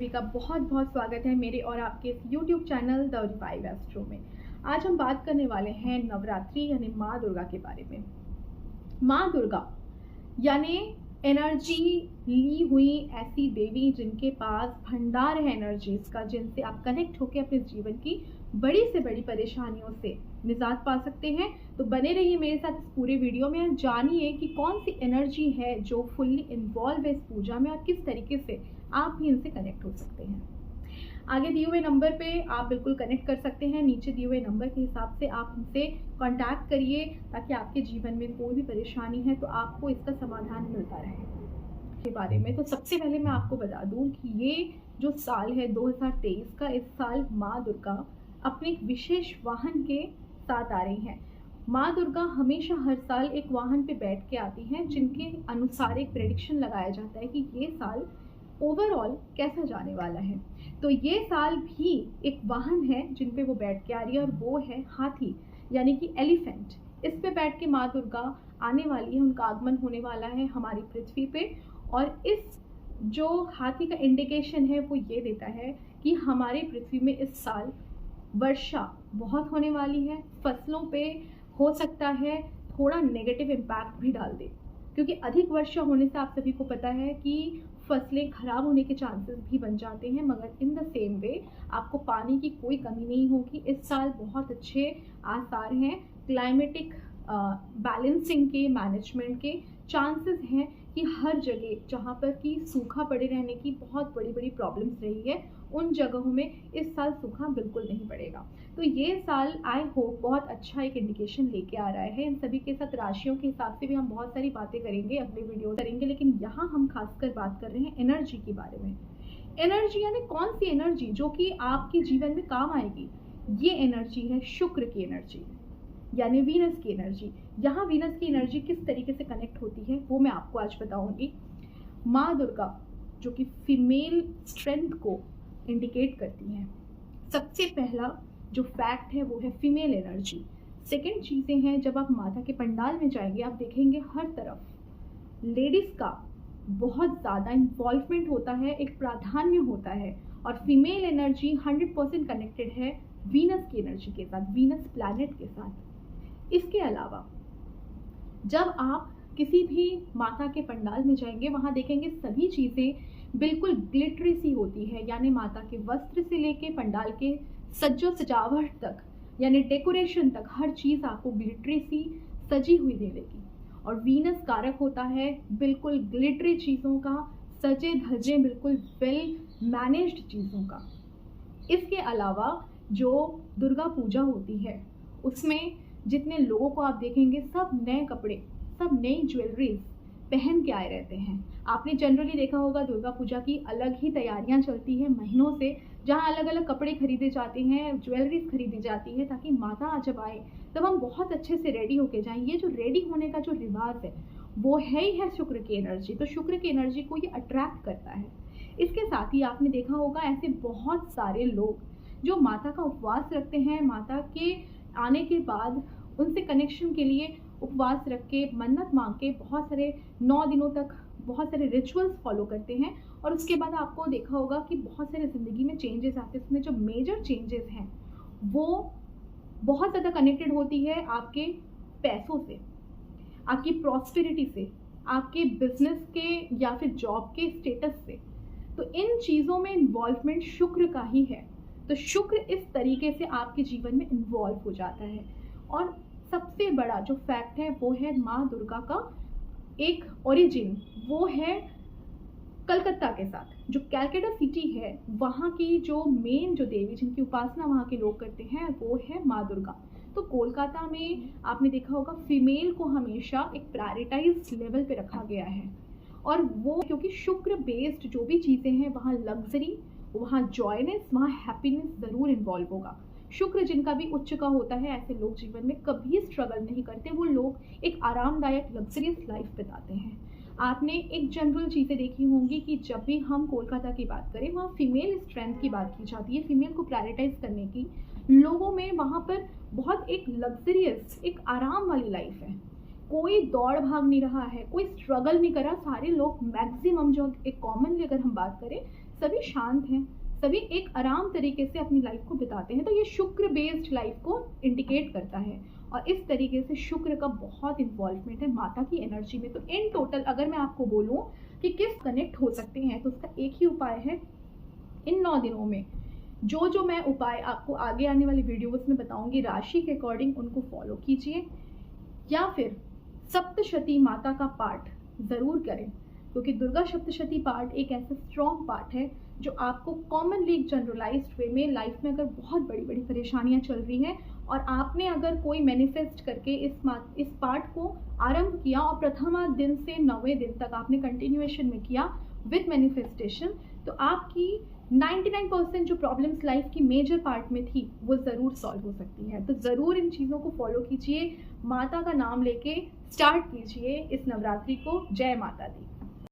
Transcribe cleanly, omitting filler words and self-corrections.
सभी का बहुत बहुत स्वागत है मेरे और आपके इस YouTube channel the revive astro में। आज हम बात करने वाले हैं नवरात्रि यानी माँ दुर्गा के बारे में। माँ दुर्गा यानी एनर्जी ली हुई ऐसी देवी जिनके पास भंडार है एनर्जीज का, जिनसे आप कनेक्ट होकर अपने जीवन की बड़ी से बड़ी परेशानियों से निजात पा सकते हैं। तो बने रहिए मेरे साथ इस पूरे वीडियो में और जानिए कि कौन सी एनर्जी है जो फुल्ली इन्वॉल्व है इस पूजा में और किस तरीके से आप भी इनसे कनेक्ट हो सकते हैं। आगे दिए हुए नंबर पे आप बिल्कुल कनेक्ट कर सकते हैं। नीचे दिए हुए नंबर के हिसाब से आप हमसे कांटेक्ट करिए ताकि आपके जीवन में कोई भी परेशानी है तो आपको इसका समाधान मिलता रहे। के बारे में तो सबसे पहले मैं आपको बता दूं कि ये जो साल है 2023 का, इस साल माँ दुर्गा अपने एक विशेष वाहन के साथ आ रही हैं। माँ दुर्गा हमेशा हर साल एक वाहन पे बैठ के आती हैं, जिनके अनुसार एक प्रेडिक्शन लगाया जाता है कि ये साल ओवरऑल कैसा जाने वाला है। तो ये साल भी एक वाहन है जिन पे वो बैठ के आ रही है और वो है हाथी यानी कि एलिफेंट। इस पे बैठ के माँ दुर्गा आने वाली है, उनका आगमन होने वाला है हमारी पृथ्वी पे। और इस जो हाथी का इंडिकेशन है वो ये देता है कि हमारी पृथ्वी में इस साल वर्षा बहुत होने वाली है। फसलों पे हो सकता है थोड़ा नेगेटिव इम्पैक्ट भी डाल दे, क्योंकि अधिक वर्षा होने से आप सभी को पता है कि फसलें खराब होने के चांसेस भी बन जाते हैं, मगर इन द सेम वे आपको पानी की कोई कमी नहीं होगी। इस साल बहुत अच्छे आसार हैं, क्लाइमेटिक बैलेंसिंग के, मैनेजमेंट के चांसेस हैं कि हर जगह जहाँ पर कि सूखा पड़े रहने की बहुत बड़ी बड़ी प्रॉब्लम्स रही है, उन जगहों में इस साल सूखा बिल्कुल नहीं पड़ेगा। तो ये साल आई होप बहुत अच्छा एक इंडिकेशन लेके आ रहा है। इन सभी के साथ राशियों के हिसाब से भी हम बहुत सारी बातें करेंगे, अगले वीडियो करेंगे, लेकिन यहाँ हम खासकर बात कर रहे हैं एनर्जी के बारे में। एनर्जी यानी कौन सी एनर्जी जो कि आपके जीवन में काम आएगी। ये एनर्जी है शुक्र की एनर्जी यानी वीनस की एनर्जी। यहाँ वीनस की एनर्जी किस तरीके से कनेक्ट होती है वो मैं आपको आज बताऊंगी। माँ दुर्गा जो कि फीमेल स्ट्रेंथ को इंडिकेट करती हैं। सबसे पहला जो फैक्ट है वो है फीमेल एनर्जी। सेकेंड चीज़ें हैं, जब आप माता के पंडाल में जाएंगे आप देखेंगे हर तरफ लेडीज़ का बहुत ज़्यादा इन्वॉल्वमेंट होता है, एक प्राधान्य होता है। और फीमेल एनर्जी 100% कनेक्टेड है वीनस की एनर्जी के साथ, वीनस प्लैनेट के साथ। इसके अलावा जब आप किसी भी माता के पंडाल में जाएंगे वहाँ देखेंगे सभी चीज़ें बिल्कुल ग्लिटरी सी होती है, यानी माता के वस्त्र से लेके पंडाल के सज्जो सजावट तक यानी डेकोरेशन तक हर चीज़ आपको ग्लिटरी सी सजी हुई देगी। और वीनस कारक होता है बिल्कुल ग्लिटरी चीज़ों का, सजे धजे बिल्कुल वेल मैनेज्ड चीज़ों का। इसके अलावा जो दुर्गा पूजा होती है उसमें जितने लोगों को आप देखेंगे सब नए कपड़े, सब नई ज्वेलरीज पहन के आए रहते हैं। आपने जनरली देखा होगा दुर्गा पूजा की अलग ही तैयारियां चलती है महीनों से, जहां अलग अलग कपड़े खरीदे जाते हैं, ज्वेलरीज खरीदी जाती है, ताकि माता जब आए तब हम बहुत अच्छे से रेडी होके जाएं। ये जो रेडी होने का जो रिवाज है वो है ही है शुक्र की एनर्जी। तो शुक्र की एनर्जी को ये अट्रैक्ट करता है। इसके साथ ही आपने देखा होगा ऐसे बहुत सारे लोग जो माता का उपवास रखते हैं, माता के आने के बाद उनसे कनेक्शन के लिए उपवास रख के मन्नत मांग के बहुत सारे 9 दिनों तक बहुत सारे रिचुअल्स फॉलो करते हैं। और उसके बाद आपको देखा होगा कि बहुत सारे ज़िंदगी में चेंजेस आते हैं। उसमें जो मेजर चेंजेस हैं वो बहुत ज़्यादा कनेक्टेड होती है आपके पैसों से, आपकी प्रॉस्पेरिटी से, आपके बिजनेस के या फिर जॉब के स्टेटस से। तो इन चीज़ों में इन्वॉल्वमेंट शुक्र का ही है। तो शुक्र इस तरीके से आपके जीवन में इन्वॉल्व हो जाता है। और सबसे बड़ा जो फैक्ट है वो है माँ दुर्गा का एक ओरिजिन, वो है कलकत्ता के साथ। जो कैलकाटा सिटी है वहाँ की जो मेन जो देवी जिनकी उपासना वहाँ के लोग करते हैं वो है माँ दुर्गा। तो कोलकाता में आपने देखा होगा फीमेल को हमेशा एक प्रायोरिटाइज लेवल पे रखा गया है। और वो क्योंकि शुक्र बेस्ड जो भी चीज़ें हैं वहाँ लग्जरी, वहाँ जॉयनेस, वहाँ हैप्पीनेस ज़रूर इन्वॉल्व होगा। शुक्र जिनका भी उच्च का होता है ऐसे लोग जीवन में कभी स्ट्रगल नहीं करते, वो लोग एक आरामदायक लग्जरियस लाइफ बिताते हैं। आपने एक जनरल चीज़ें देखी होंगी कि जब भी हम कोलकाता की बात करें वहाँ फीमेल स्ट्रेंथ की बात की जाती है, फीमेल को प्रायोरिटाइज करने की। लोगों में वहाँ पर बहुत एक लग्जरियस, एक आराम वाली लाइफ है। कोई दौड़ भाग नहीं रहा है, कोई स्ट्रगल नहीं कर रहा। सारे लोग मैक्सिमम जो एक कॉमनली अगर हम बात करें सभी शांत हैं, सभी एक आराम तरीके से अपनी लाइफ को बिताते हैं। तो ये शुक्र बेस्ड लाइफ को इंडिकेट करता है और इस तरीके से शुक्र का बहुत इन्वॉल्वमेंट है माता की एनर्जी में। तो इन टोटल अगर मैं आपको बोलूँ कि किस कनेक्ट हो सकते हैं, तो उसका एक ही उपाय है, इन 9 दिनों में जो मैं उपाय आपको आगे आने वाली वीडियोस में बताऊंगी, राशि के अकॉर्डिंग उनको फॉलो कीजिए, या फिर सप्तशती माता का पाठ ज़रूर करें, क्योंकि दुर्गा सप्तशती पाठ एक ऐसा स्ट्रॉन्ग पाठ है जो आपको कॉमनली एक जनरलाइज्ड वे में लाइफ में अगर बहुत बड़ी बड़ी परेशानियां चल रही हैं और आपने अगर कोई मैनिफेस्ट करके इस पाठ को आरंभ किया और प्रथमा दिन से 9वें दिन तक आपने कंटिन्यूएशन में किया विथ मैनिफेस्टेशन, तो आपकी 99% जो प्रॉब्लम्स लाइफ की मेजर पार्ट में थी वो ज़रूर सॉल्व हो सकती है। तो ज़रूर इन चीज़ों को फॉलो कीजिए, माता का नाम लेके स्टार्ट कीजिए इस नवरात्रि को। जय माता दी।